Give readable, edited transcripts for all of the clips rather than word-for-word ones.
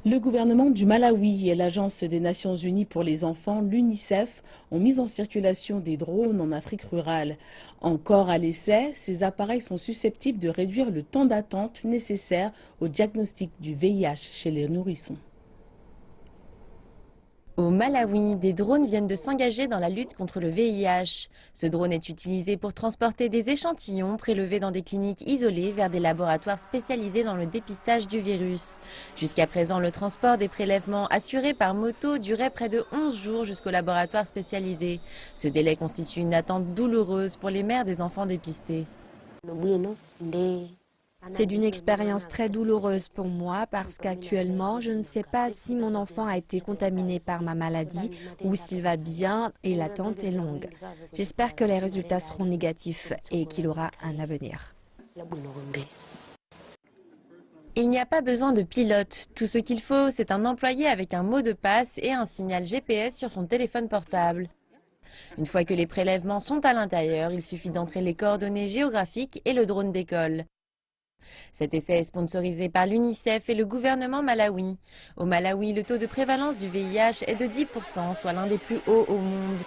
Le gouvernement du Malawi et l'Agence des Nations Unies pour les enfants, l'UNICEF, ont mis en circulation des drones en Afrique rurale. Encore à l'essai, ces appareils sont susceptibles de réduire le temps d'attente nécessaire au diagnostic du VIH chez les nourrissons. Au Malawi, des drones viennent de s'engager dans la lutte contre le VIH. Ce drone est utilisé pour transporter des échantillons prélevés dans des cliniques isolées vers des laboratoires spécialisés dans le dépistage du virus. Jusqu'à présent, le transport des prélèvements assurés par moto durait près de 11 jours jusqu'au laboratoire spécialisé. Ce délai constitue une attente douloureuse pour les mères des enfants dépistés. C'est une expérience très douloureuse pour moi parce qu'actuellement, je ne sais pas si mon enfant a été contaminé par ma maladie ou s'il va bien et l'attente est longue. J'espère que les résultats seront négatifs et qu'il aura un avenir. Il n'y a pas besoin de pilote. Tout ce qu'il faut, c'est un employé avec un mot de passe et un signal GPS sur son téléphone portable. Une fois que les prélèvements sont à l'intérieur, il suffit d'entrer les coordonnées géographiques et le drone décolle. Cet essai est sponsorisé par l'UNICEF et le gouvernement malawi. Au Malawi, le taux de prévalence du VIH est de 10%, soit l'un des plus hauts au monde.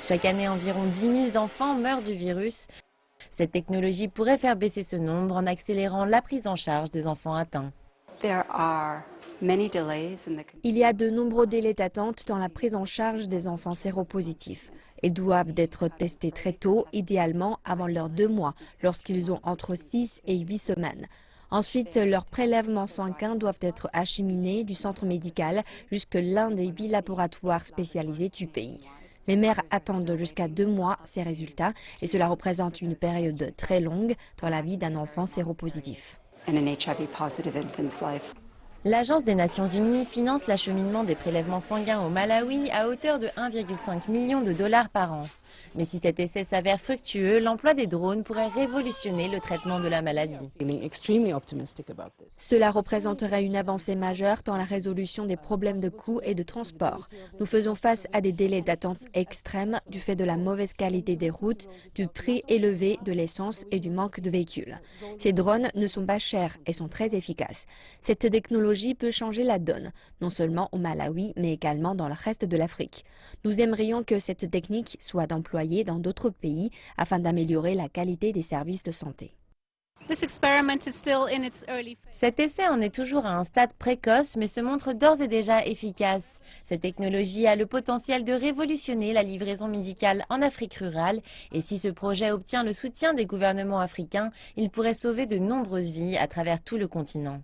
Chaque année, environ 10 000 enfants meurent du virus. Cette technologie pourrait faire baisser ce nombre en accélérant la prise en charge des enfants atteints. Il y a de nombreux délais d'attente dans la prise en charge des enfants séropositifs. Ils doivent être testés très tôt, idéalement avant leurs 2 mois, lorsqu'ils ont entre 6 et 8 semaines. Ensuite, leurs prélèvements sanguins doivent être acheminés du centre médical jusqu'à l'un des 8 laboratoires spécialisés du pays. Les mères attendent jusqu'à 2 mois ces résultats et cela représente une période très longue dans la vie d'un enfant séropositif. L'Agence des Nations Unies finance l'acheminement des prélèvements sanguins au Malawi à hauteur de 1,5 million de dollars par an. Mais si cet essai s'avère fructueux, l'emploi des drones pourrait révolutionner le traitement de la maladie. Cela représenterait une avancée majeure dans la résolution des problèmes de coûts et de transport. Nous faisons face à des délais d'attente extrêmes du fait de la mauvaise qualité des routes, du prix élevé de l'essence et du manque de véhicules. Ces drones ne sont pas chers et sont très efficaces. Cette technologie peut changer la donne, non seulement au Malawi, mais également dans le reste de l'Afrique. Nous aimerions que cette technique soit employée dans d'autres pays afin d'améliorer la qualité des services de santé. Cet essai en est toujours à un stade précoce, mais se montre d'ores et déjà efficace. Cette technologie a le potentiel de révolutionner la livraison médicale en Afrique rurale, et si ce projet obtient le soutien des gouvernements africains, il pourrait sauver de nombreuses vies à travers tout le continent.